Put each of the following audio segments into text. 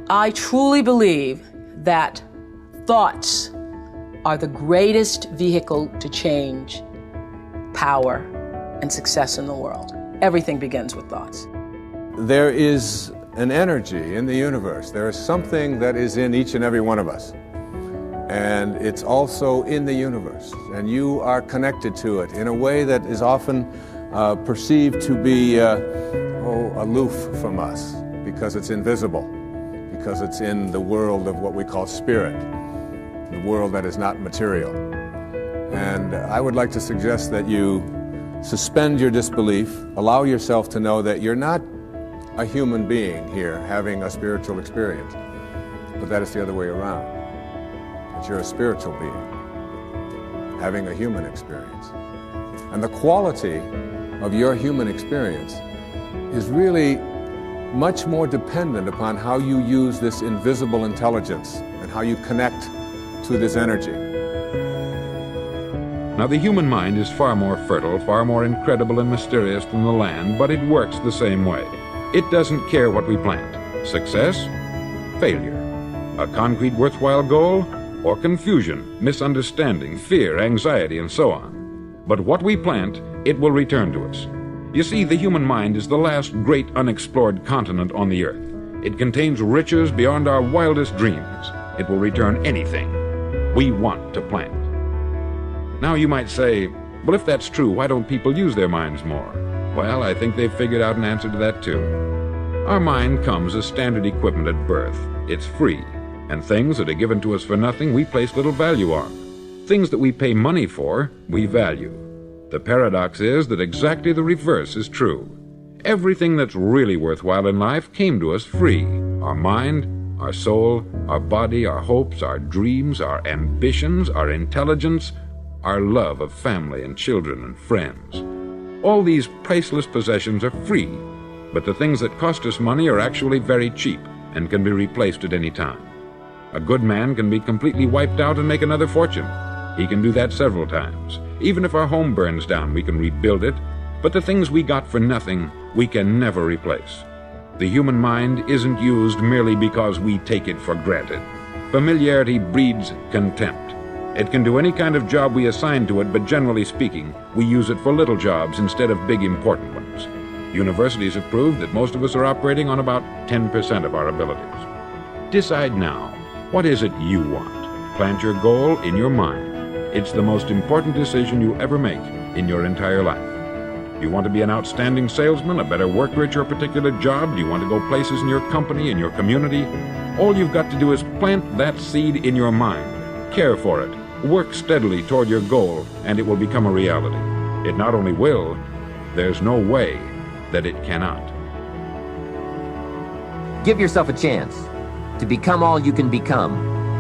I truly believe that thoughts are the greatest vehicle to change, power, and success in the world. Everything begins with thoughts. There is an energy in the universe. There is something that is in each and every one of us. And it's also in the universe. And you are connected to it in a way that is often perceived to be aloof from us because it's invisible, because it's in the world of what we call spirit, the world that is not material. And I would like to suggest that you suspend your disbelief, allow yourself to know that you're not a human being here having a spiritual experience, but that it's the other way around. That you're a spiritual being having a human experience. And the quality of your human experience is really much more dependent upon how you use this invisible intelligence and how you connect to this energy. Now, the human mind is far more fertile, far more incredible and mysterious than the land, but it works the same way. It doesn't care what we plant. Success, failure. A concrete, worthwhile goal, or confusion, misunderstanding, fear, anxiety, and so on. But what we plant, it will return to us. You see, the human mind is the last great unexplored continent on the earth. It contains riches beyond our wildest dreams. It will return anything we want to plant. Now you might say, well, if that's true, why don't people use their minds more? Well, I think they've figured out an answer to that too. Our mind comes as standard equipment at birth. It's free, and things that are given to us for nothing we place little value on. Things that we pay money for, we value. The paradox is that exactly the reverse is true. Everything that's really worthwhile in life came to us free. Our mind, our soul, our body, our hopes, our dreams, our ambitions, our intelligence, our love of family and children and friends. All these priceless possessions are free, but the things that cost us money are actually very cheap and can be replaced at any time. A good man can be completely wiped out and make another fortune. He can do that several times. Even if our home burns down, we can rebuild it, but the things we got for nothing, we can never replace. The human mind isn't used merely because we take it for granted. Familiarity breeds contempt. It can do any kind of job we assign to it, but generally speaking, we use it for little jobs instead of big important ones. Universities have proved that most of us are operating on about 10% of our abilities. Decide now, what is it you want? Plant your goal in your mind. It's the most important decision you ever make in your entire life. Do you want to be an outstanding salesman, a better worker at your particular job? Do you want to go places in your company, in your community? All you've got to do is plant that seed in your mind. Care for it. Work steadily toward your goal, and it will become a reality. It not only will, there's no way that it cannot. Give yourself a chance to become all you can become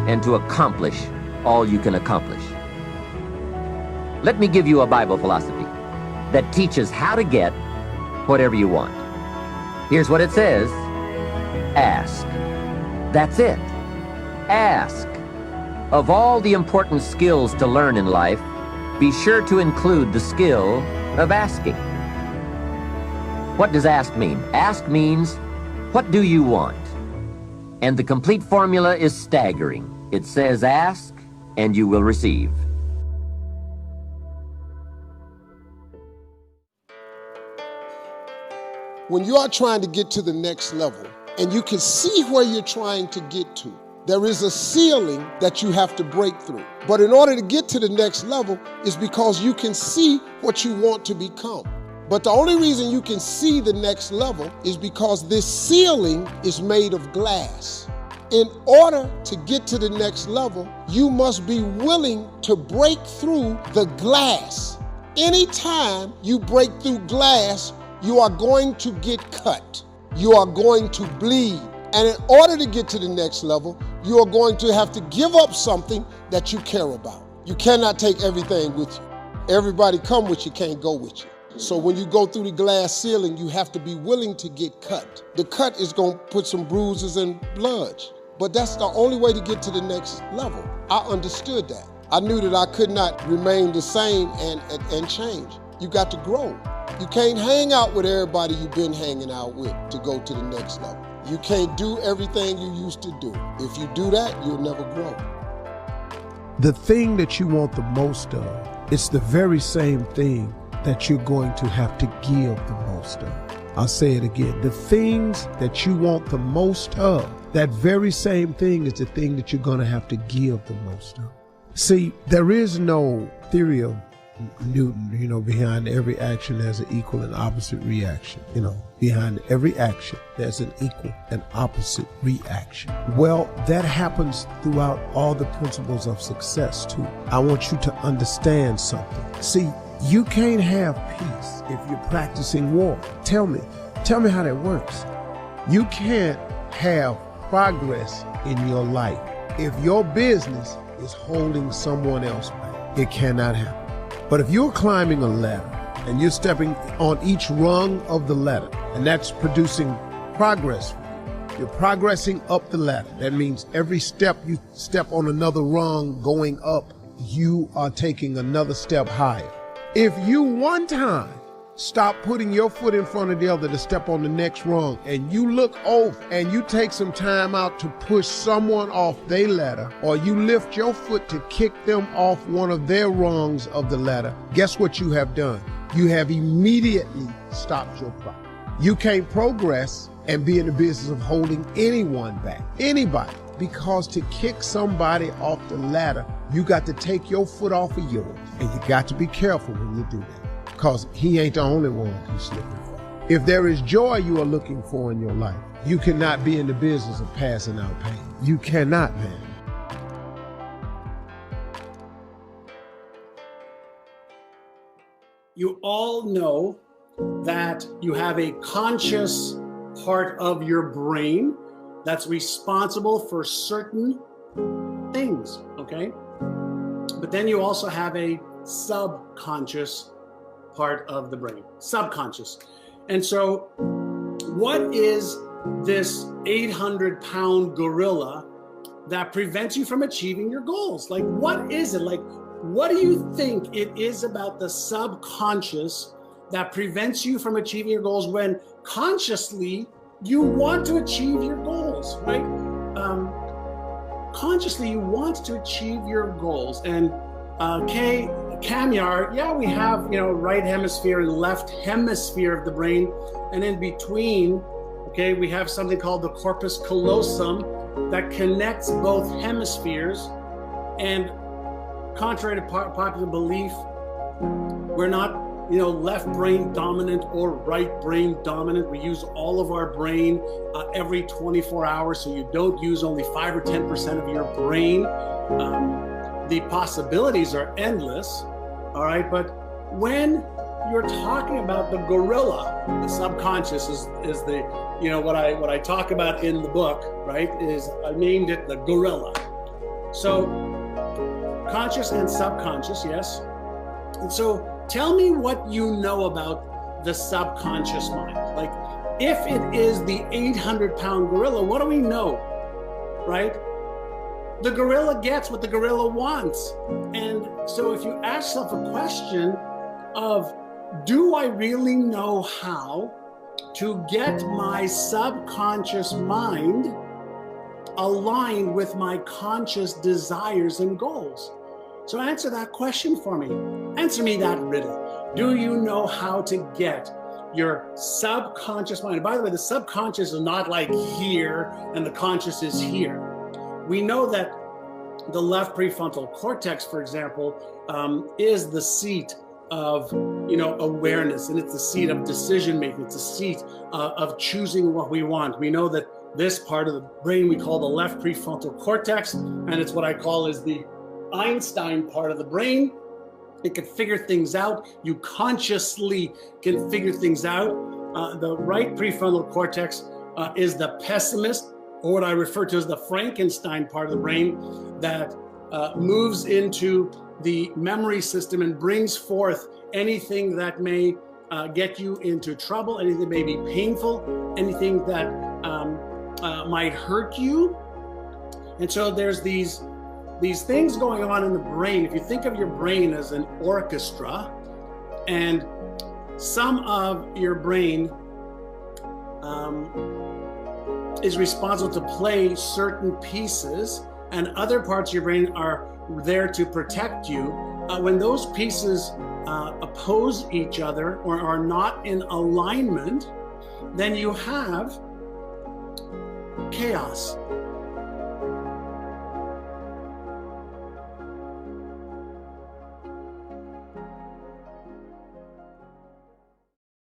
and to accomplish all you can accomplish. Let me give you a Bible philosophy that teaches how to get whatever you want. Here's what it says: ask. That's it. Ask. Of all the important skills to learn in life, be sure to include the skill of asking. What does ask mean? Ask means, what do you want? And the complete formula is staggering. It says ask and you will receive. When you are trying to get to the next level and you can see where you're trying to get to, there is a ceiling that you have to break through. But in order to get to the next level is because you can see what you want to become. But the only reason you can see the next level is because this ceiling is made of glass. In order to get to the next level, you must be willing to break through the glass. Anytime you break through glass, you are going to get cut. You are going to bleed. And in order to get to the next level, you are going to have to give up something that you care about. You cannot take everything with you. Everybody come with you can't go with you. So when you go through the glass ceiling, you have to be willing to get cut. The cut is going to put some bruises and blood, but that's the only way to get to the next level. I understood that. I knew that I could not remain the same and change. You got to grow. You can't hang out with everybody you've been hanging out with to go to the next level. You can't do everything you used to do. If you do that, you'll never grow. The thing that you want the most of, it's the very same thing that you're going to have to give the most of. I'll say it again. The things that you want the most of, that very same thing is the thing that you're going to have to give the most of. See, there is no theory of Newton, behind every action there's an equal and opposite reaction. Behind every action there's an equal and opposite reaction. Well, that happens throughout all the principles of success too. I want you to understand something. See, you can't have peace if you're practicing war. Tell me how that works. You can't have progress in your life if your business is holding someone else back. It cannot happen. But if you're climbing a ladder and you're stepping on each rung of the ladder, and that's producing progress for you, you're progressing up the ladder. That means every step you step on another rung going up, you are taking another step higher. If you one time stop putting your foot in front of the other to step on the next rung, and you look over and you take some time out to push someone off their ladder, or you lift your foot to kick them off one of their rungs of the ladder, guess what you have done? You have immediately stopped your progress. You can't progress and be in the business of holding anyone back, anybody, because to kick somebody off the ladder, you got to take your foot off of yours, and you got to be careful when you do that. Because he ain't the only one who's slipping for. If there is joy you are looking for in your life, you cannot be in the business of passing out pain. You cannot, man. You all know that you have a conscious part of your brain that's responsible for certain things, okay? But then you also have a subconscious part of the brain, subconscious. And so what is this 800-pound gorilla that prevents you from achieving your goals? Like, what is it? Like, what do you think it is about the subconscious that prevents you from achieving your goals when consciously you want to achieve your goals, right? Consciously you want to achieve your goals. And Kamyar, yeah, we have, right hemisphere and left hemisphere of the brain. And in between, okay, we have something called the corpus callosum that connects both hemispheres. And contrary to popular belief, we're not, left brain dominant or right brain dominant. We use all of our brain every 24 hours. So you don't use only 5 or 10% of your brain. The possibilities are endless, all right? But when you're talking about the gorilla, the subconscious is the, what I talk about in the book, right, is I named it the gorilla. So conscious and subconscious, yes. And so tell me what you know about the subconscious mind. Like, if it is the 800-pound gorilla, what do we know, right? The gorilla gets what the gorilla wants. And so if you ask yourself a question of, do I really know how to get my subconscious mind aligned with my conscious desires and goals? So answer that question for me. Answer me that riddle. Do you know how to get your subconscious mind? And by the way, the subconscious is not like here and the conscious is here. We know that the left prefrontal cortex, for example, is the seat of awareness, and it's the seat of decision making. It's the seat of choosing what we want. We know that this part of the brain we call the left prefrontal cortex, and it's what I call is the Einstein part of the brain. It can figure things out. You consciously can figure things out. The right prefrontal cortex is the pessimist, or what I refer to as the Frankenstein part of the brain that moves into the memory system and brings forth anything that may get you into trouble, anything that may be painful, anything that might hurt you. And so there's these things going on in the brain. If you think of your brain as an orchestra, and some of your brain is responsible to play certain pieces, and other parts of your brain are there to protect you. When those pieces oppose each other or are not in alignment, then you have chaos.